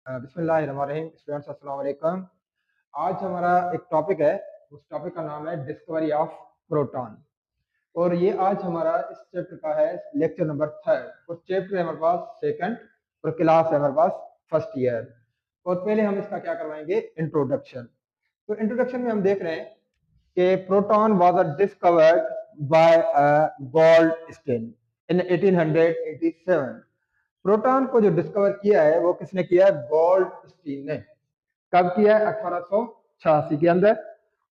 बिस्मिल्लाहिर्रहमानिर्रहीम। स्टूडेंट्स अस्सलाम वालेकुम। आज हमारा एक टॉपिक है, उस टॉपिक का नाम है डिस्कवरी ऑफ प्रोटॉन। और ये आज हमारा इस चैप्टर का है लेक्चर नंबर 3 और चैप्टर है हमारे पास सेकंड और क्लास है हमारे पास फर्स्ट ईयर। और पहले हम इसका क्या करवाएंगे, इंट्रोडक्शन। तो इंट्रोडक्शन में हम देख रहे हैं कि proton was discovered by Goldstein in 1887। Proton को जो डिस्कवर किया है वो किसने किया है, गोल्डस्टीन ने। कब किया है, 1886 के अंदर।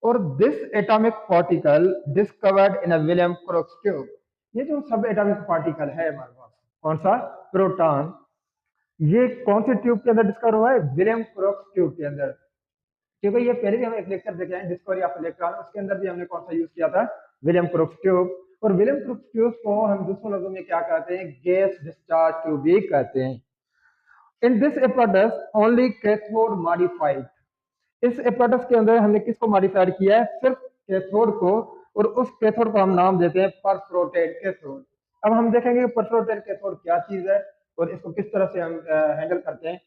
और this atomic particle discovered in a William Crookes tube. ये जो सब एटॉमिक पार्टिकल है हमारे पास, कौन सा, प्रोटॉन, ये कौन से ट्यूब के अंदर डिस्कवर हुआ है, विलियम क्रोक्स ट्यूब के अंदर। क्योंकि ये पहले भी हम एक लेक्चर देखे हैं, डिस्कवरी ऑफ इलेक्ट्रॉन, उसके अंदर भी हमने कौन सा यूज किया था, विलियम क्रोक्स ट्यूब। और विलियम क्रोक्स ट्यूब को हम दूसरे लफ्जों में क्या कहते हैं, गैस डिस्चार्ज ट्यूब भी कहते हैं। In this apparatus only cathode modified. इस apparatus के अंदर हमने किसको मॉडिफाइड किया है, सिर्फ कैथोड को। और उस कैथोड को हम नाम देते हैं परफोरेटेड कैथोड। अब हम देखेंगे परफोरेटेड कैथोड क्या चीज है और इसको किस तरह से हम हैंडल करते हैं।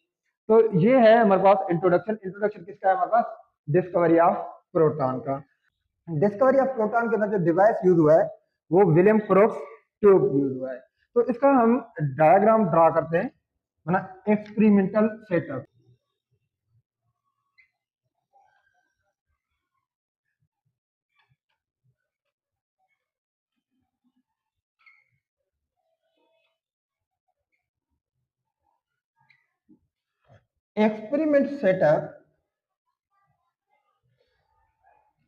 तो ये है हमारे पास इंट्रोडक्शन। इंट्रोडक्शन किसका है, हमारे पास डिस्कवरी ऑफ प्रोटॉन का। डिस्कवरी ऑफ प्रोटॉन के अंदर जो डिवाइस यूज हुआ है वो विलियम क्रोक्स ट्यूब यूज हुआ है। तो इसका हम डायग्राम ड्रा करते हैं, है ना, एक्सपेरिमेंटल सेटअप। एक्सपेरिमेंट सेटअप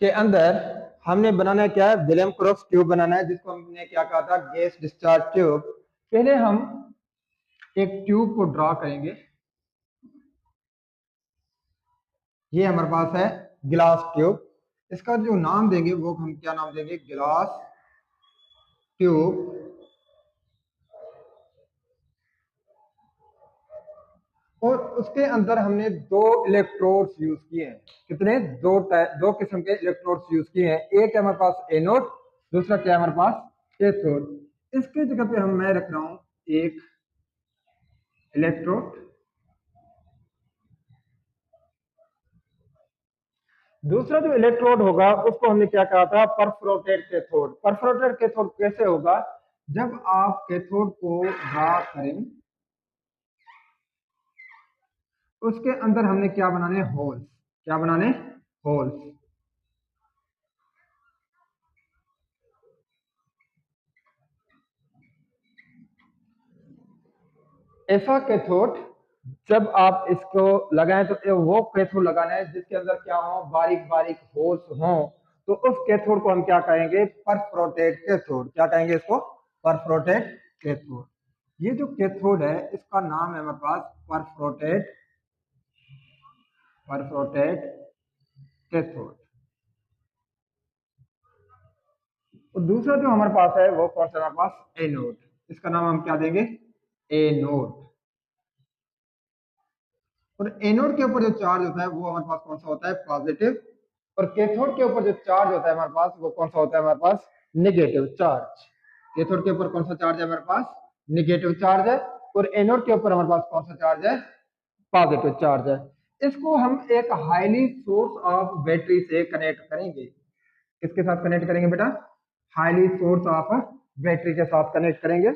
के अंदर हमने बनाना है क्या है, विलियम क्रोक्स ट्यूब बनाना है, जिसको हमने क्या कहा था, गैस डिस्चार्ज ट्यूब। पहले हम एक ट्यूब को ड्रा करेंगे। ये हमारे पास है ग्लास ट्यूब। इसका जो नाम देंगे वो हम क्या नाम देंगे, ग्लास ट्यूब। और उसके अंदर हमने दो इलेक्ट्रोड्स यूज किए हैं। कितने, दो किस्म के इलेक्ट्रोड्स यूज किए हैं। एक है हमारे पास एनोड, दूसरा क्या है हमारे पास, कैथोड। इसके जगह पे हम मैं रख रहा हूं एक इलेक्ट्रोड। दूसरा जो इलेक्ट्रोड होगा उसको हमने क्या कहा था, परफोरेटेड कैथोड। परफोरेटेड कैथोड कैसे होगा, जब आप कैथोड को ड्रा करें उसके अंदर हमने क्या बनाने, होल्स। क्या बनाने, होल्स। ऐसा कैथोड जब आप इसको लगाएं तो वो कैथोड लगाना है जिसके अंदर क्या हो, बारीक बारीक होल्स हो। तो उस कैथोड को हम क्या कहेंगे, परफोरेटेड कैथोड। क्या कहेंगे इसको, परफोरेटेड कैथोड। ये जो कैथोड है इसका नाम है हमारे पास परफोरेटेड, परफोरेटेड कैथोड। और दूसरा जो हमारे पास है वो कौन सा, हमारे पास एनोड। इसका नाम हम क्या देंगे, एनोड। और एनोड के ऊपर जो चार्ज होता है वो हमारे पास कौन सा होता है, पॉजिटिव। और कैथोड के ऊपर जो चार्ज होता है हमारे पास वो कौन सा होता है, हमारे पास निगेटिव चार्ज। कैथोड के ऊपर कौन सा चार्ज है हमारे पास, निगेटिव चार्ज है। और एनोड के ऊपर हमारे पास कौन सा चार्ज है, पॉजिटिव चार्ज है। इसको हम एक हाईली सोर्स ऑफ बैटरी से कनेक्ट करेंगे। किसके साथ कनेक्ट करेंगे बेटा, हाईली सोर्स ऑफ बैटरी के साथ कनेक्ट करेंगे।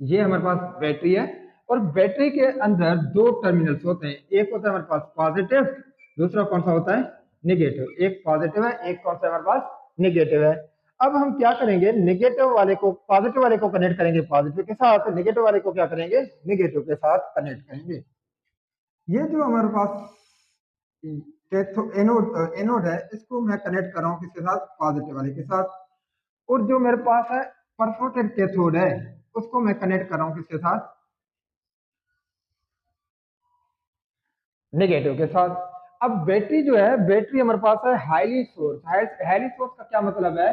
ये हमारे पास बैटरी है। और बैटरी के अंदर दो टर्मिनल्स होते हैं, एक होता है हमारे पास पॉजिटिव, दूसरा कौन सा होता है, निगेटिव। एक पॉजिटिव है, एक कौन सा हमारे पास, निगेटिव है। अब हम क्या करेंगे, निगेटिव वाले को, पॉजिटिव वाले को कनेक्ट करेंगे पॉजिटिव के साथ, निगेटिव वाले को क्या करेंगे, निगेटिव के साथ कनेक्ट करेंगे। ये जो हमारे पास एनोड एनोड है इसको मैं कनेक्ट कर रहा हूँ किसके साथ, पॉजिटिव वाले के साथ। और जो मेरे पास है परफोरेटेड कैथोड है उसको मैं कनेक्ट कर रहा हूँ किसके साथ, नेगेटिव के साथ। अब बैटरी जो है, बैटरी हमारे पास है हाईली सोर्स। हाईली सोर्स का क्या मतलब है,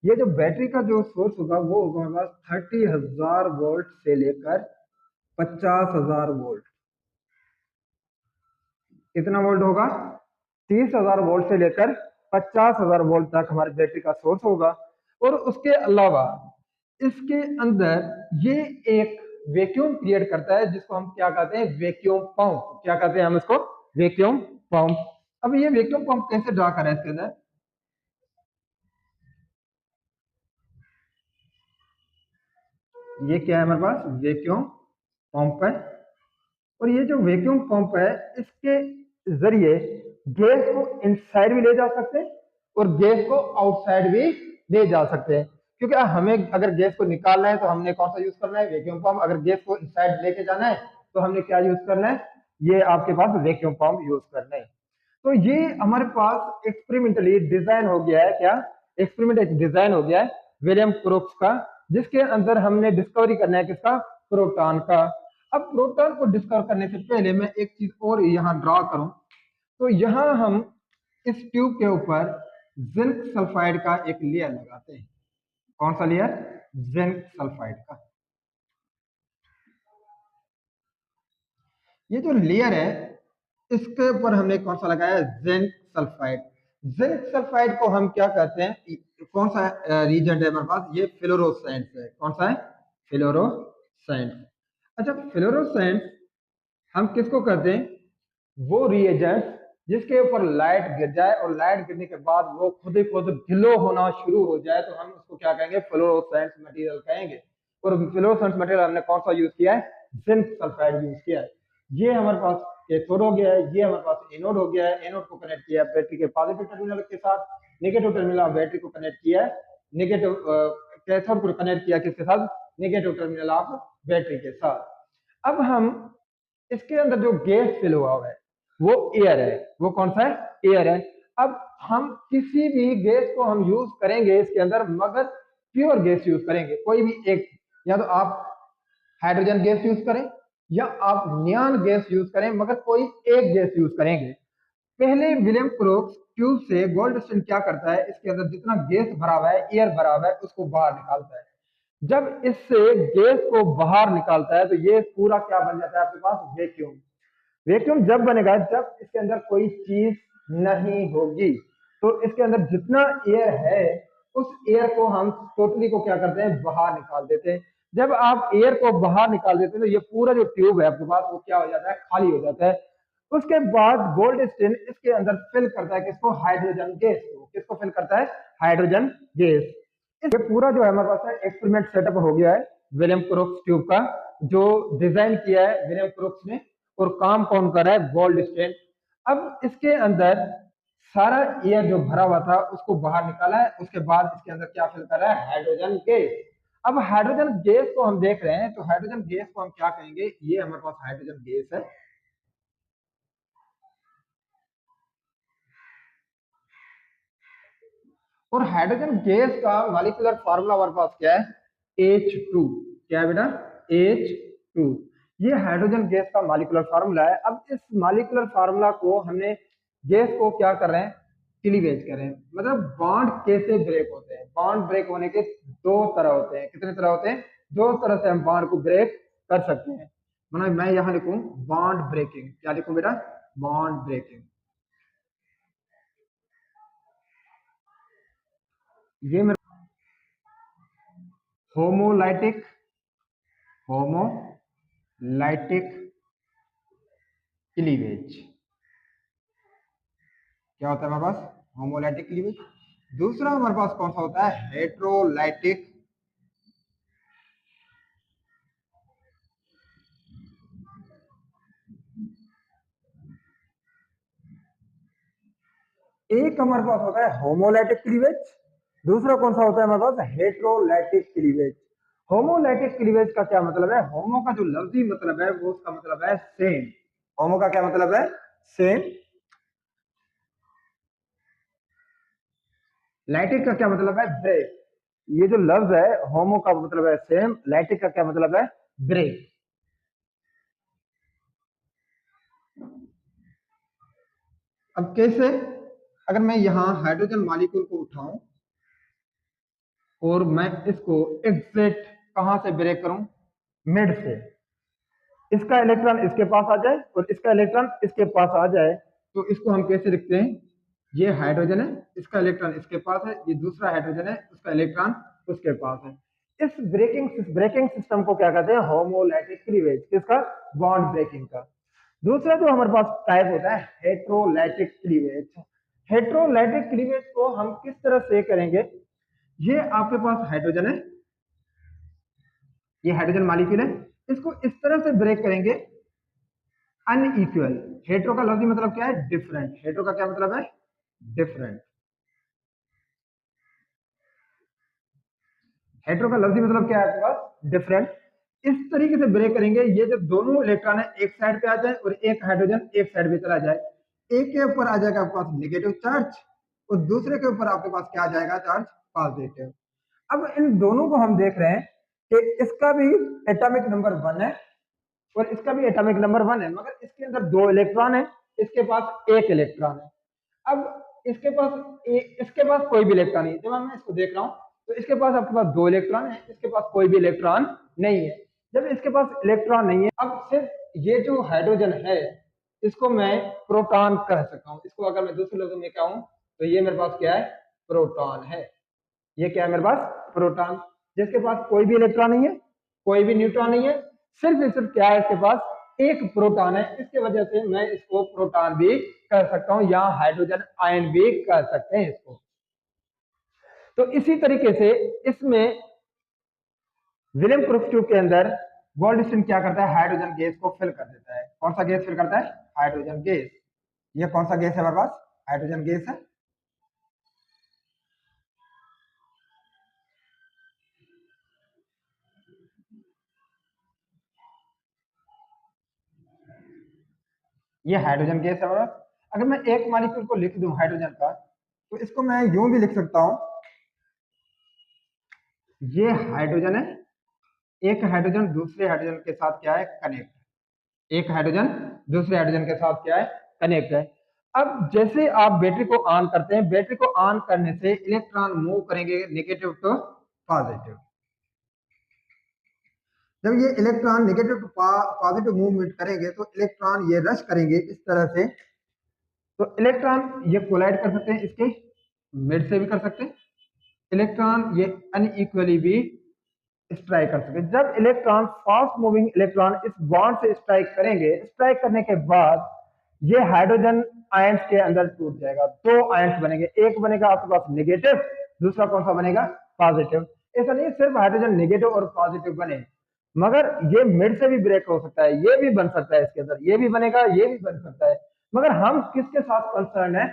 ये जो बैटरी का जो सोर्स होगा वो होगा हमारे पास 30,000 वोल्ट से लेकर 50,000 वोल्ट। कितना वोल्ट होगा, 30,000 वोल्ट से लेकर 50,000 वोल्ट तक हमारे बैटरी का सोर्स होगा। और उसके अलावा इसके अंदर ये एक वैक्यूम क्रिएट करता है जिसको हम क्या कहते हैं, वैक्यूम पंप। क्या कहते हैं हम इसको, वैक्यूम पंप। अब ये वैक्यूम पंप कैसे ड्रा करें इसके अंदर, ये क्या है हमारे पास, वैक्यूम पंप है। और ये जो वैक्यूम पंप है इसके जरिए गैस को इनसाइड भी ले जा सकते हैं और गैस को आउटसाइड भी ले जा सकते हैं। क्योंकि हमें अगर गैस को निकालना है तो हमने कौन सा यूज करना है, वैक्यूम पंप। अगर गैस को इनसाइड लेके जाना है तो हमने क्या यूज करना है, ये आपके पास वैक्यूम पंप यूज करना है। तो ये हमारे पास एक्सपेरिमेंटली डिजाइन हो गया है, क्या एक्सपेरिमेंट एक डिजाइन हो गया है विलियम क्रोक्स का, जिसके अंदर हमने डिस्कवरी करना है किसका, प्रोटॉन का। अब प्रोटॉन को डिस्कवर करने से पहले मैं एक चीज और यहाँ ड्रॉ करूं, तो यहाँ हम इस ट्यूब के ऊपर जिंक सल्फाइड का एक लेयर लगाते हैं। कौन सा लेयर, जिंक सल्फाइड का। ये जो लेयर है इसके ऊपर हमने कौन सा लगाया है, जिंक सल्फाइड। जिंक सल्फाइड को हम क्या कहते हैं, कौन सा रीजेंट है हमारे पास, ये फ्लोरोसेंट है। कौन सा है, फ्लोरोसेंट। अच्छा, फ्लोरोसेंट हम किसको कहते हैं, वो रिएजेंट जिसके ऊपर लाइट गिर जाए और लाइट गिरने के बाद वो खुद ही खुद ग्लो होना शुरू हो जाए तो हम उसको क्या कहेंगे, फ्लोरोसेंट मटेरियल कहेंगे। और फ्लोरोसेंट मटेरियल हमने कौन सा यूज किया है, जिंक सल्फाइड यूज किया है। ये हमारे पास कैथोड हो गया है, ये हमारे पास एनोड हो गया है। एनोड को कनेक्ट किया है बैटरी के पॉजिटिव टर्मिनल के साथ, नेगेटिव टर्मिनल बैटरी को कनेक्ट किया है, नेगेटिव कैथोड को कनेक्ट किया किसके साथ, नेगेटिव टर्मिनल ऑफ बैटरी के साथ। अब हम इसके अंदर जो गैस फिल हुआ है वो एयर है। वो कौन सा है, एयर है। अब हम किसी भी गैस को हम यूज करेंगे इसके अंदर, मगर प्योर गैस यूज करेंगे, कोई भी एक, या तो आप हाइड्रोजन गैस यूज करें या आप नियॉन गैस यूज करें, मगर कोई एक गैस यूज करेंगे। पहले विलियम क्रोक्स ट्यूब से गोल्डस्टीन क्या करता है, इसके अंदर जितना गैस भरा हुआ है, एयर भरा हुआ है, उसको बाहर निकालता है। जब इससे गैस को बाहर निकालता है तो ये पूरा क्या बन जाता है आपके पास, वैक्यूम। वैक्यूम जब बनेगा जब इसके अंदर कोई चीज नहीं होगी। तो इसके अंदर जितना एयर है उस एयर को हम टोटली को क्या करते हैं, बाहर निकाल देते हैं। जब आप एयर को बाहर निकाल देते हैं तो ये पूरा जो ट्यूब है आपके पास वो क्या हो जाता है, खाली हो जाता है। उसके बाद गोल्डस्टीन इसके अंदर फिल करता है किसको, हाइड्रोजन गैस को। किसको फिल करता है, हाइड्रोजन गैस। ये पूरा जो है हमारे पास है एक्सपेरिमेंट सेटअप हो गया है विलियम क्रोक्स ट्यूब का, जो डिजाइन किया है विलियम क्रोक्स ने और काम कौन कर रहा है, गोल्डस्टीन। अब इसके अंदर सारा एयर जो भरा हुआ था उसको बाहर निकाला है, उसके बाद इसके अंदर क्या फिल कर रहा है, हाइड्रोजन गैस। अब हाइड्रोजन गैस को हम देख रहे हैं तो हाइड्रोजन गैस को हम क्या कहेंगे, ये हमारे पास हाइड्रोजन गैस है। और हाइड्रोजन गैस का मॉलिक्यूलर फार्मूला हमारे पास क्या है, H2। क्या है बेटा, H2। ये हाइड्रोजन गैस का मॉलिक्यूलर फार्मूला है। अब इस मॉलिक्यूलर फार्मूला को हमने गैस को क्या कर रहे हैं, क्लीवेज कर रहे हैं। मतलब बॉन्ड कैसे ब्रेक होते हैं, बॉन्ड ब्रेक होने के दो तरह होते हैं। कितने तरह होते हैं, दो तरह से हम बॉन्ड को ब्रेक कर सकते हैं। मतलब मैं यहां लिखूं बॉन्ड ब्रेकिंग, क्या लिखूं बेटा, बॉन्ड ब्रेकिंग। ये मेरा होमोलाइटिक, होमोलाइटिक क्लीवेज। क्या होता है हमारे पास, होमोलाइटिक क्लीवेज। दूसरा हमारे पास कौन सा होता है, हेट्रोलाइटिक। एक हमारे पास होता है होमोलाइटिक क्लीवेज, दूसरा कौन सा होता है हमारे पास, हेट्रोलाइटिक क्लीवेज। होमोलाइटिक क्लीवेज का क्या मतलब है, होमो का जो लफ्जी मतलब है वो उसका मतलब है सेम। होमो का क्या मतलब है, सेम। लाइटिक का क्या मतलब है, ब्रेक। ये जो लफ्ज है होमो का मतलब है सेम, लाइटिक का क्या मतलब है, ब्रेक। अब कैसे, अगर मैं यहाँ हाइड्रोजन मॉलिक्यूल को उठाऊं और मैं इसको एग्जैक्ट कहां से ब्रेक करूं, मिड से, इसका इलेक्ट्रॉन इसके पास आ जाए और इसका इलेक्ट्रॉन इसके पास आ जाए, तो इसको हम कैसे लिखते हैं, ये हाइड्रोजन है, इसका इलेक्ट्रॉन इसके पास है, ये दूसरा हाइड्रोजन है, उसका इलेक्ट्रॉन उसके पास है। इस ब्रेकिंग सिस्टम को क्या कहते हैं, होमोलैटिक क्लीवेज, किसका, बॉन्ड ब्रेकिंग का। दूसरा जो हमारे पास टाइप होता है हेट्रोलैटिक क्लीवेज। हेट्रोलैटिक क्लीवेज को हम किस तरह से करेंगे, ये आपके पास हाइड्रोजन है, ये हाइड्रोजन मॉलिक्यूल है, इसको इस तरह से ब्रेक करेंगे अनइक्वल। हेट्रो का लफ्जी मतलब क्या है, डिफरेंट। हेट्रो का क्या मतलब है, डिफरेंट। हेट्रो का लफ्जी मतलब क्या है आपके पास, डिफरेंट। इस तरीके से ब्रेक करेंगे, ये जो दोनों इलेक्ट्रॉन है एक साइड पे आ जाए और एक हाइड्रोजन एक साइड पे चला जाए। एक के ऊपर आ जाएगा आपके पास नेगेटिव चार्ज और दूसरे के ऊपर आपके पास क्या आ जाएगा, चार्ज पॉजिटिव। अब इन दोनों को हम देख रहे हैं कि इसका भी एटॉमिक नंबर 1 है और इसका भी एटॉमिक नंबर 1 है, मगर इसके अंदर 2 इलेक्ट्रॉन है, इसके पास 1 इलेक्ट्रॉन है। अब इसके पास कोई भी इलेक्ट्रॉन नहीं है। जब मैं इसको देख रहा हूँ तो इसके पास आपके पास 2 इलेक्ट्रॉन है, इसके पास कोई भी इलेक्ट्रॉन नहीं है। जब इसके पास इलेक्ट्रॉन नहीं है, अब सिर्फ ये जो हाइड्रोजन है इसको मैं प्रोटॉन कह सकता हूँ। इसको अगर मैं दूसरे लफ्जों में कहूँ तो ये मेरे पास क्या है, प्रोटॉन है। ये क्या है मेरे पास, प्रोटॉन, जिसके पास कोई भी इलेक्ट्रॉन नहीं है, कोई भी न्यूट्रॉन नहीं है, सिर्फ क्या है, इसके पास एक प्रोटॉन है। इसके वजह से मैं इसको प्रोटॉन भी कह सकता हूं या हाइड्रोजन आयन भी कह सकते हैं इसको। तो इसी तरीके से इसमें विलियम क्रोक्स ट्यूब के अंदर गोल्डस्टीन क्या करता है, हाइड्रोजन गैस को फिल कर देता है। कौन सा गैस फिल करता है, हाइड्रोजन गैस। ये कौन सा गैस है हमारे पास, हाइड्रोजन गैस है। ये हाइड्रोजन गैस है हमारा। अगर मैं एक मॉलिक्यूल को लिख दूं हाइड्रोजन का, तो इसको मैं यूं भी लिख सकता हूं, ये हाइड्रोजन है, एक हाइड्रोजन दूसरे हाइड्रोजन के साथ क्या है, कनेक्ट। एक हाइड्रोजन दूसरे हाइड्रोजन के साथ क्या है, कनेक्ट है। अब जैसे आप बैटरी को ऑन करते हैं, बैटरी को ऑन करने से इलेक्ट्रॉन मूव करेंगे नेगेटिव टू पॉजिटिव। जब ये electron negative to positive movement करेंगे तो इलेक्ट्रॉन ये रश करेंगे इस तरह से। तो इलेक्ट्रॉन ये कोलाइड कर सकते हैं, इसके मिड से भी कर सकते हैं, इलेक्ट्रॉन ये अनइक्वली भी स्ट्राइक कर सकते हैं। जब इलेक्ट्रॉन, फास्ट मूविंग इलेक्ट्रॉन इस बॉन्ड से स्ट्राइक करेंगे, स्ट्राइक करने के बाद ये हाइड्रोजन आयंस के अंदर टूट जाएगा। 2 आयंस बनेंगे, एक बनेगा आपके पास नेगेटिव, दूसरा कौन सा बनेगा, पॉजिटिव। ऐसा नहीं सिर्फ हाइड्रोजन नेगेटिव और पॉजिटिव बने, मगर ये मिड से भी ब्रेक हो सकता है, ये भी बन सकता है, इसके अंदर ये भी बनेगा, ये भी बन सकता है। मगर हम किसके साथ कंसर्न है,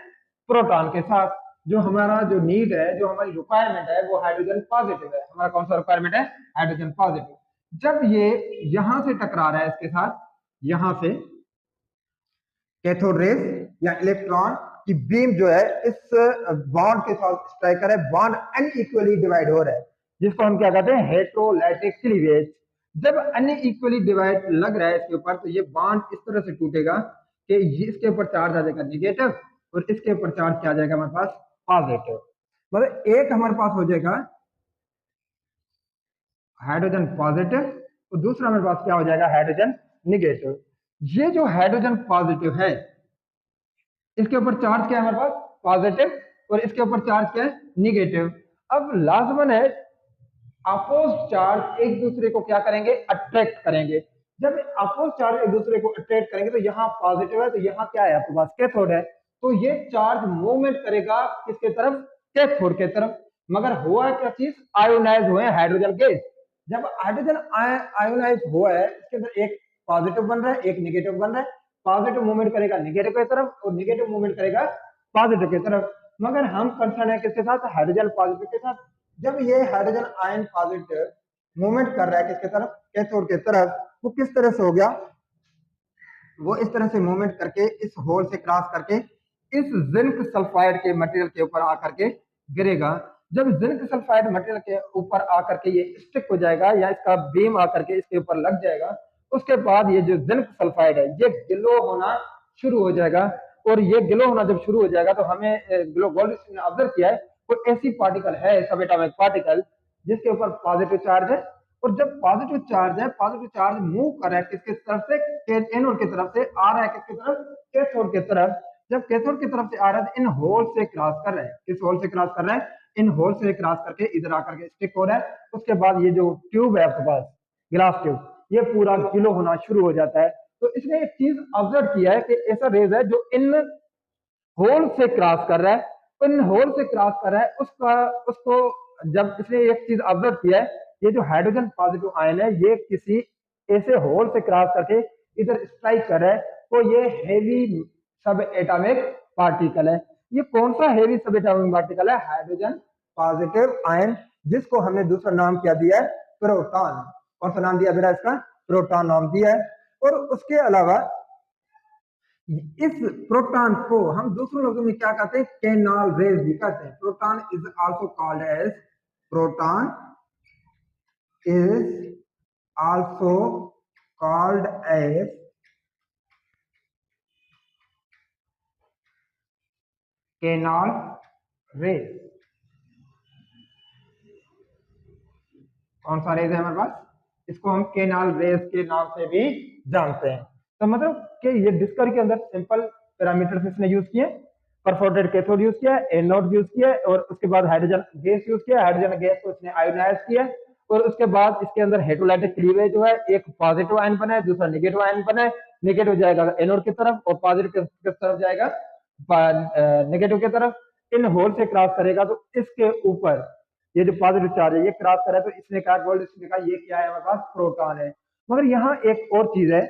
प्रोटॉन के साथ। जो हमारा जो नीड है, जो हमारी रिक्वायरमेंट है, वो हाइड्रोजन पॉजिटिव है। हमारा कौन सा रिक्वायरमेंट है, हाइड्रोजन पॉजिटिव। जब ये यहां से टकरा रहा है इसके साथ, यहां से कैथोड रेज या इलेक्ट्रॉन की बीम जो है इस बॉन्ड के साथ स्ट्राइक कर रहा है, बॉन्ड अनइक्वली डिवाइड हो रहा है, जिसको हम क्या कहते हैं, हेट्रोलैटिक क्लीवेज। जब अनइक्वली डिवाइड लग रहा है इसके ऊपर, तो ये बॉन्ड इस तरह से टूटेगा कि इसके ऊपर चार्ज आ जाएगा नेगेटिव और इसके ऊपर चार्ज क्या आ जाएगा हमारे पास, पॉजिटिव। मतलब एक हमारे पास हो जाएगा हाइड्रोजन पॉजिटिव और दूसरा हमारे पास क्या हो जाएगा, हाइड्रोजन नेगेटिव। ये जो हाइड्रोजन पॉजिटिव है, इसके ऊपर चार्ज क्या है हमारे पास, पॉजिटिव, और इसके ऊपर चार्ज क्या है, नेगेटिव। अब लाजमन है अपोज चार्ज एक दूसरे को क्या करेंगे, अट्रैक्ट करेंगे। जब अपोज चार्ज एक दूसरे को अट्रैक्ट करेंगे तो यहाँ पॉजिटिव है, तो यहाँ क्या है आपके पास, कैथोड है, तो ये चार्ज मूवमेंट करेगा किसके तरफ, कैथोड के तरफ। मगर हुआ क्या चीज, आयोनाइज हुए हाइड्रोजन गैस। जब हाइड्रोजन आयोनाइज हुआ है, इसके अंदर एक पॉजिटिव बन रहा है, एक नेगेटिव बन रहा है। पॉजिटिव मूवमेंट करेगा नेगेटिव की तरफ और नेगेटिव मूवमेंट करेगा पॉजिटिव की तरफ। मगर हम कंसर्न है किसके साथ, हाइड्रोजन पॉजिटिव के साथ। जब ये हाइड्रोजन आयन पॉजिटिव मूवमेंट कर रहा है किसके तरफ, कैथोड के तरफ, वो किस तरह से हो गया, वो इस तरह से मूवमेंट करके इस होल से क्रॉस करके इस जिंक सल्फाइड के मटेरियल के ऊपर आकर के गिरेगा। जब जिंक सल्फाइड मटेरियल के ऊपर आकर के ये स्टिक हो जाएगा या इसका बीम आकर के इसके ऊपर लग जाएगा, उसके बाद ये जो जिंक सल्फाइड है ये गिलो होना शुरू हो जाएगा। और ये गिलो होना जब शुरू हो जाएगा तो हमें गोल्डस्टीन ने ऑब्जर्व किया है, कोई ऐसी पार्टिकल है, सब एटॉमिक पार्टिकल, जिसके ऊपर पॉजिटिव चार्ज है। और जब पॉजिटिव चार्ज है, पॉजिटिव चार्ज मूव कर रहा है किसके तरफ से, एनोड की तरफ से आ रहा है किसकी तरफ, कैथोड की तरफ। जब कैथोड की तरफ से आ रहा है इन होल से क्रॉस कर रहा है, किस होल से क्रॉस कर रहा है, इन होल से क्रॉस करके इधर आकर के स्टिक हो रहा है। उसके बाद ये जो ट्यूब है आपके पास, ग्लास ट्यूब, ये पूरा ग्लो होना शुरू हो जाता है। तो इसने एक चीज ऑब्जर्व किया है कि ऐसा रेज है जो इन होल से क्रॉस कर रहा है, इन होल से क्रॉस कर रहा है, उसका उसको जब इसने एक चीज ऑब्जर्व किया है, ये जो हाइड्रोजन पॉजिटिव आयन है ये किसी ऐसे होल से क्रॉस करके इधर स्ट्राइक कर रहा है, तो ये हेवी सब एटॉमिक पार्टिकल है। ये कौन सा हेवी सब एटॉमिक पार्टिकल है? हाइड्रोजन पॉजिटिव आयन, जिसको हमने दूसरा नाम क्या दिया है? प्रोटॉन। कौन सा नाम दिया बेटा इसका? प्रोटॉन नाम दिया है। और उसके अलावा इस प्रोटॉन को हम दूसरे लोगों में क्या कहते हैं? केनाल रेज भी कहते हैं। Proton is also called as, proton is also called as canal rays. कौन सा रेज है हमारे पास? इसको हम केनाल रेज के नाम से भी जानते हैं। तो मतलब कि ये डिस्कवरी के अंदर सिंपल पैरामीटर्स इसने यूज किए, परफोरेटेड कैथोड यूज किया, एनोड यूज किया, और उसके बाद हाइड्रोजन गैस यूज किया। हाइड्रोजन गैस को इसने आयोनाइज किया, और उसके बाद इसके अंदर हेटेरोलाइटिक क्लीवेज जो है, एक पॉजिटिव आयन बना है, दूसरा नेगेटिव आयन बना है। नेगेटिव जाएगा एनोड की तरफ और पॉजिटिव किस तरफ जाएगा? नेगेटिव की तरफ। इन होल से क्रॉस करेगा तो इसके ऊपर ये जो पॉजिटिव चार्ज है ये क्रॉस करा, तो इसने कहा गोल्ड, इसने कहा ये क्या है? हमारे पास प्रोटॉन है। मगर यहाँ एक और चीज है,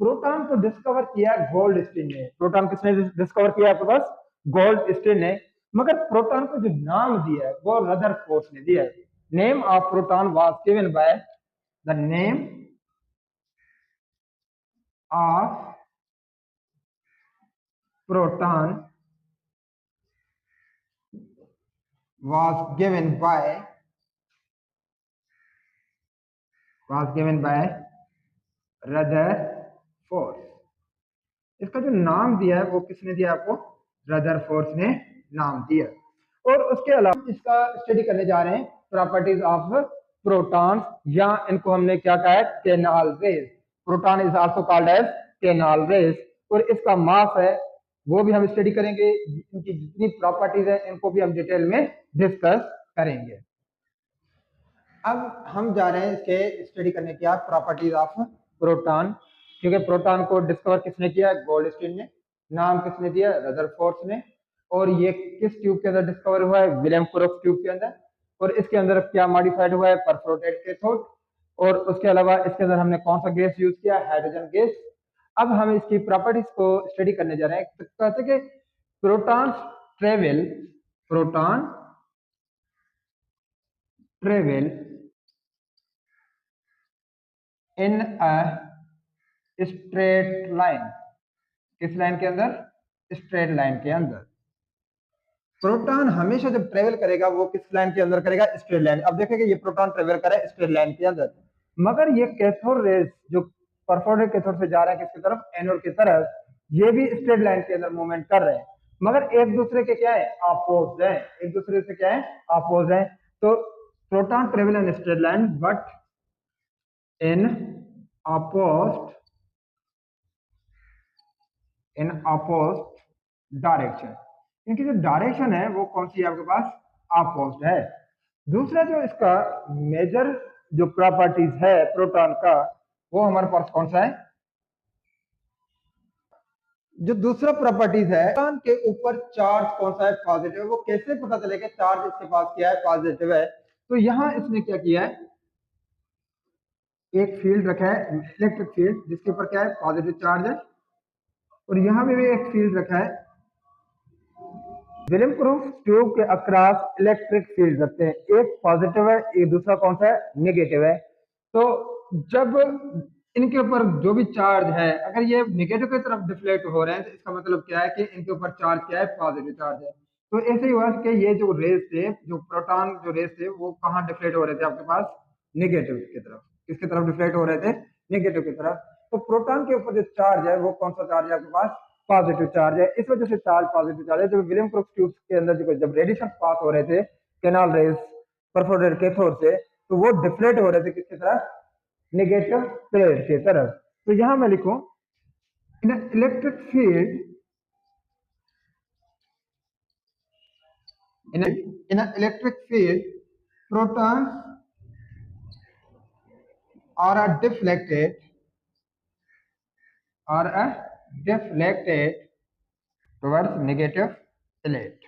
प्रोटॉन को डिस्कवर किया गोल्ड स्टीन ने। प्रोटॉन किसने डिस्कवर किया आपके पास? गोल्ड स्टीन ने। मगर प्रोटॉन को जो नाम दिया है वो रदरफोर्ड ने दिया है। Name of proton was given by, the name of proton was given by Rutherford. इसका जो नाम दिया है वो किसने दिया आपको? रदरफोर्ड ने नाम दिया। और उसके अलावा इसका स्टडी करने जा रहे हैं प्रॉपर्टीज ऑफ प्रोटॉन्स, या इनको हमने क्या कहा है? Canal rays. Proton is also called as canal rays. और इसका मास है वो भी हम स्टडी करेंगे। इनकी जितनी प्रॉपर्टीज है इनको भी हम डिटेल में डिस्कस करेंगे। अब हम जा रहे हैं इसके स्टडी करने की प्रॉपर्टीज ऑफ प्रोटॉन, क्योंकि प्रोटॉन को डिस्कवर किसने किया? गोल्डस्टीन ने। नाम किसने दिया? रदरफोर्ड ने। और ये किस ट्यूब के अंदर डिस्कवर हुआ है? विलियम क्रोक्स ट्यूब के अंदर। और इसके अंदर क्या मॉडिफाइड हुआ है? Perforated cathode. और उसके अलावा इसके अंदर हमने कौन सा गैस यूज किया? Hydrogen gas. अब हम इसकी प्रॉपर्टीज को स्टडी करने जा रहे हैं। तो कहते हैं कि proton travel in a straight line. किस लाइन के अंदर? स्ट्रेट लाइन के अंदर। प्रोटॉन हमेशा जब ट्रेवल करेगा वो किस लाइन के अंदर करेगा? Straight line. अब देखेंगे ये प्रोटॉन ट्रेवल कर रहा है स्ट्रेट लाइन के अंदर, मगर ये कैथोड रेज जो परफोरेटेड कैथोड से जा रहा है किसकी तरफ? एनोड की तरफ, ये भी स्ट्रेट लाइन के अंदर मूवमेंट कर रहे हैं, मगर एक दूसरे के क्या है? अपोज है। एक दूसरे से क्या है? अपोज है। तो proton travel in straight line but in opposed direction. इनकी जो डायरेक्शन है वो कौन सी है आपके पास? अपोज्ड है। दूसरा जो इसका मेजर जो प्रॉपर्टीज है प्रोटॉन का, वो हमारे पास कौन सा है? जो दूसरा प्रॉपर्टीज है, प्रोटॉन के ऊपर चार्ज कौन सा है? पॉजिटिव। वो कैसे पता चलेगा चार्ज इसके पास क्या है? पॉजिटिव है। तो यहां इसने क्या किया है? एक फील्ड रखा है, इलेक्ट्रिक फील्ड, जिसके ऊपर क्या है? पॉजिटिव चार्ज है। और यहां पे भी एक फील्ड रखा है, विलियम क्रोक्स ट्यूब के अक्रॉस इलेक्ट्रिक फील्ड रखते हैं। एक पॉजिटिव है, एक दूसरा कौन सा है? नेगेटिव है। तो जब इनके ऊपर जो भी चार्ज है अगर ये नेगेटिव की तरफ डिफ्लेक्ट हो रहे हैं, तो इसका मतलब क्या है कि इनके ऊपर चार्ज क्या है? पॉजिटिव चार्ज है। तो ऐसे ही हुआ कि ये जो रेस थे, जो प्रोटॉन जो रेस थे, वो कहाँ डिफ्लेक्ट हो रहे थे आपके पास? नेगेटिव की तरफ। किसकी तरफ डिफ्लेक्ट हो रहे थे? नेगेटिव की तरफ। तो प्रोटॉन के ऊपर जो चार्ज है वो कौन सा चार्ज है आपके पास? पॉजिटिव चार्ज है। इस वजह से चार्ज पॉजिटिव चार्ज है। जब विलियम क्रोक्स ट्यूब के अंदर जब रेडिएशन पास हो रहे थे कैनाल रेज परफोरेटेड कैथोड से, तो वो डिफ्लेक्ट हो रहे थे किसकी तरफ? नेगेटिव प्लेट की तरफ। तो यहां मैं लिखूं, इन electric field in an electric field, protons are deflected towards negative electron.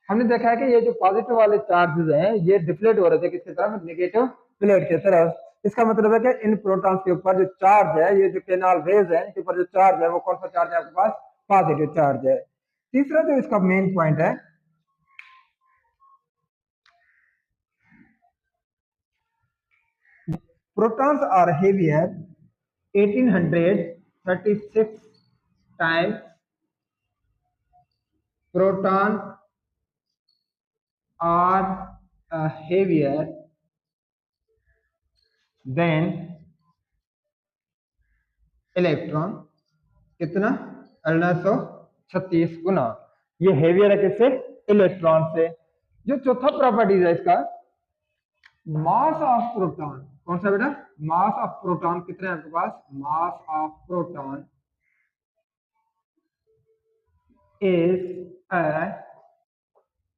हमने देखा है कि ये जो पॉजिटिव वाले चार्जेस हैं ये डिफ्लेक्ट हो रहे थे किसकी तरफ, नेगेटिव प्लेट की तरफ। इसका मतलब है कि इन प्रोटॉन्स के ऊपर जो चार्ज है, ये जो केनाल रेज है इनके ऊपर जो चार्ज है वो कौन सा चार्ज है आपके पास, पॉजिटिव चार्ज है। तीसरा जो इसका मेन पॉइंट है, protons are heavier 1836 times, proton are heavier than electron. कितना, 1836 गुना। ये हेवियर है किससे, इलेक्ट्रॉन से। जो चौथा प्रॉपर्टीज है इसका, मास ऑफ प्रोटॉन। कौन सा बेटा, मास ऑफ प्रोटॉन कितना है आपके पास, mass of proton is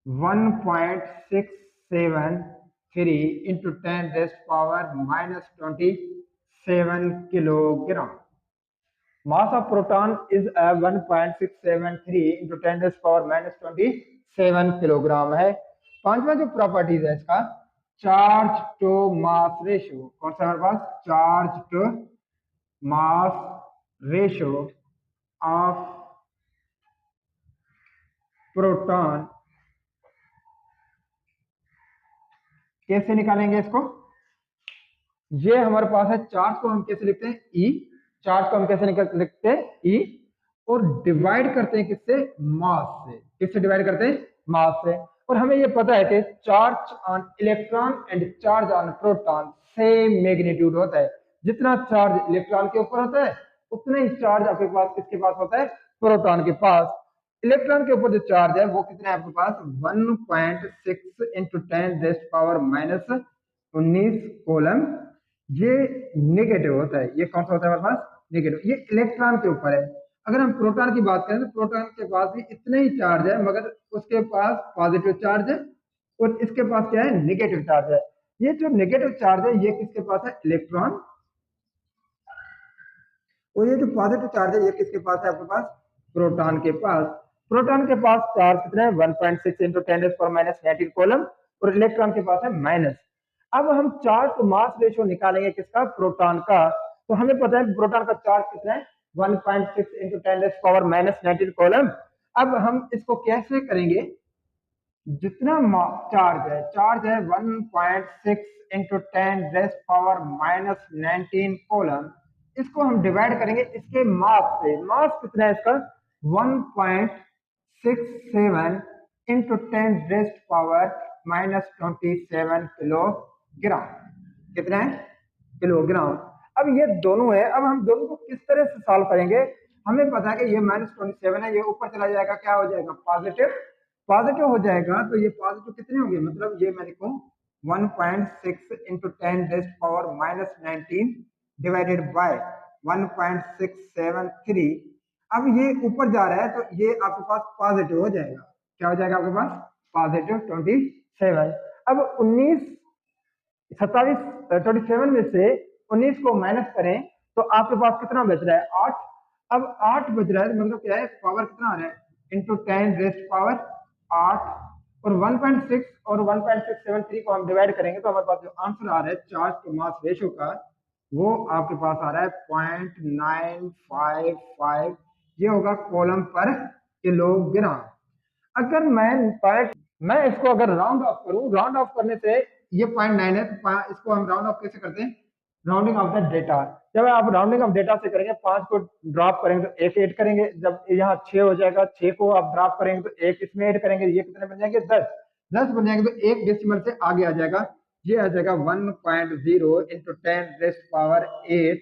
1.673 into 10 raised power minus 27 kilogram. Mass of proton is 1.673 into 10 raised power minus 27 kilogram है। पांचवा जो प्रॉपर्टीज है इसका, चार्ज टू मास रेशियो। कौन सा हमारे पास, charge to mass ratio of proton. कैसे निकालेंगे इसको, ये हमारे पास है, चार्ज को हम कैसे लिखते हैं, ई। चार्ज को हम कैसे लिखते हैं, ई, और डिवाइड करते हैं किससे, मास से। किससे डिवाइड करते हैं, मास से। और हमें ये पता है कि charge on electron and charge on proton same magnitude होता है। जितना चार्ज इलेक्ट्रॉन के ऊपर होता है उतना ही चार्ज आपके पास किसके पास होता है, प्रोटॉन के पास। इलेक्ट्रॉन के ऊपर जो चार्ज है वो कितना है आपके पास, 1.6 into 10 raised power minus 19 coulomb. ये नेगेटिव होता है। ये कौन सा होता है हमारे पास, नेगेटिव। ये इलेक्ट्रॉन के ऊपर है। अगर हम प्रोटॉन की बात करें तो प्रोटॉन के पास भी इतना ही चार्ज है, मगर उसके पास पॉजिटिव चार्ज है और इसके पास क्या है, नेगेटिव चार्ज है। ये जो नेगेटिव चार्ज है ये किसके पास है, इलेक्ट्रॉन। और ये जो पॉजिटिव चार्ज है ये किसके पास है आपके पास, प्रोटॉन के पास। प्रोटॉन के पास चार्ज कितना है, 1.6 into 10 raise power minus 19 coulomb, और इलेक्ट्रॉन के पास है माइनस। अब हम चार्ज टू मास रेशियो निकालेंगे किसका, प्रोटॉन का। तो हमें पता है प्रोटॉन का चार्ज कितना है, 1.6 into 10 raise power minus 19 coulomb. अब हम इसको कैसे करेंगे, जितना चार्ज है 1.6 into 10 raise power minus 19 coulomb, इसको हम डिवाइड करेंगे इसके मास से। मास कितना है इसका, 1.67 into 10 raise power minus 27 kilogram. कितना है, किलोग्राम। अब ये दोनों है, अब हम दोनों को किस तरह से सॉल्व करेंगे। हमें पता है कि ये -27 है, ये ऊपर चला जाएगा, क्या हो जाएगा, पॉजिटिव। पॉजिटिव हो जाएगा तो ये पॉजिटिव कितने होंगे, मतलब ये मैं लिखूं 1.6 into 10 raise power minus 19 divided by 1.673। अब ये ऊपर जा रहा है तो ये आपके पास पॉजिटिव हो जाएगा। क्या हो जाएगा आपके पास, पॉजिटिव 27। अब 27 में से 19 को माइनस करें तो आपके पास कितना बच रहा है, 8। अब 8 बच रहा है मतलब क्या है, पावर कितना आ रहा है, इंटू 10 रेज़ पावर 8, और 1.6 और 1.673 को हम डिवाइड करेंगे तो हमारे पास जो आंसर आ रहा है चार्ज टू मास रेशियो का, वो आपके पास आ रहा है 0.955। ये होगा कॉलम पर किलोग्राम। अगर मैं इसको अगर राउंड ऑफ करूं, राउंड ऑफ करने से ये 0.9 है, इसको हम राउंड ऑफ कैसे करते हैं, राउंडिंग ऑफ द डेटा। जब आप राउंडिंग ऑफ डेटा से करेंगे, 5 को ड्रॉप करेंगे तो 1 ऐड करेंगे। जब यहाँ 6 हो जाएगा, 6 को आप ड्रॉप करेंगे तो 1 इसमें ऐड करेंगे, ये कितने बन जाएंगे, 10। 10 बन जाएंगे तो एक डेसिमल से आगे आ जाएगा, ये आ जाएगा 1.0 into 10 raise power 8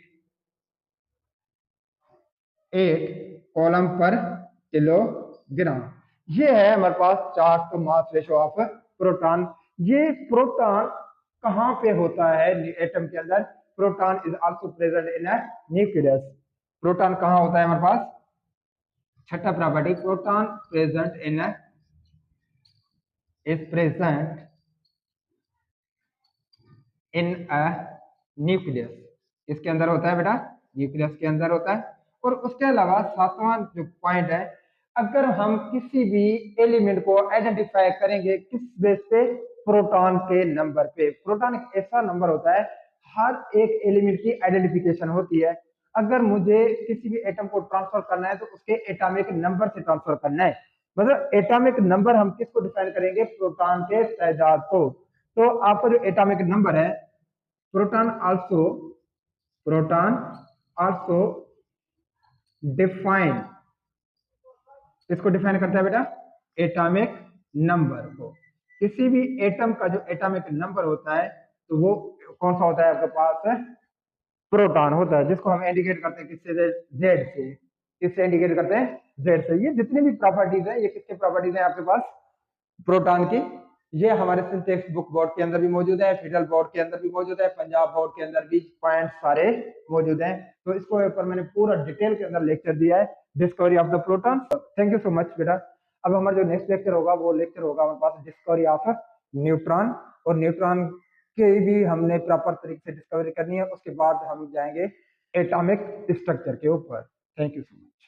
coulomb per kilogram. ये है हमारे पास charge to mass ratio of proton. ये प्रोटॉन कहाँ पे होता है एटम के अंदर, proton is also present in a nucleus. Proton कहाँ होता है हमारे पास, छठा property, proton present in a is present in a nucleus, इसके अंदर होता है बेटा, न्यूक्लियस के अंदर होता है। और उसके अलावा सातवां जो पॉइंट है, अगर हम किसी भी एलिमेंट को आइडेंटिफाई करेंगे किस बेस पे, प्रोटॉन के नंबर पे। प्रोटॉन एक ऐसा नंबर होता है, हर एक एलिमेंट की आइडेंटिफिकेशन होती है। अगर मुझे किसी भी एटम को ट्रांसफर करना है तो उसके एटॉमिक नंबर से ट्रांसफर करना है। मतलब एटॉमिक नंबर हम किसको डिफाइन करेंगे, प्रोटॉन के तादाद को। तो आपका जो एटॉमिक नंबर है, proton also, proton also define, इसको डिफाइन करता है बेटा एटॉमिक नंबर को। किसी भी एटम का जो एटॉमिक नंबर होता है तो वो कौन सा होता है आपके पास, प्रोटॉन होता है, जिसको हम इंडिकेट करते हैं किससे, जेड से। किससे इंडिकेट करते हैं, जेड से। ये जितनी भी प्रॉपर्टीज है, ये किसके प्रॉपर्टीज है आपके पास, प्रोटॉन की। ये हमारे टेक्स्ट बुक बोर्ड के अंदर भी मौजूद है, फेडरल बोर्ड के अंदर भी मौजूद है, पंजाब बोर्ड के अंदर भी पॉइंट सारे मौजूद हैं। तो इसको ऊपर मैंने पूरा डिटेल के अंदर लेक्चर दिया है, discovery of the proton. Thank you so much बेटा। अब हमारा जो नेक्स्ट लेक्चर होगा वो लेक्चर होगा हमारे पास डिस्कवरी ऑफ न्यूट्रॉन। और न्यूट्रॉन की भी हमने प्रॉपर तरीके से डिस्कवरी करनी है। उसके बाद हम जाएंगे एटॉमिक स्ट्रक्चर के ऊपर। Thank you so much.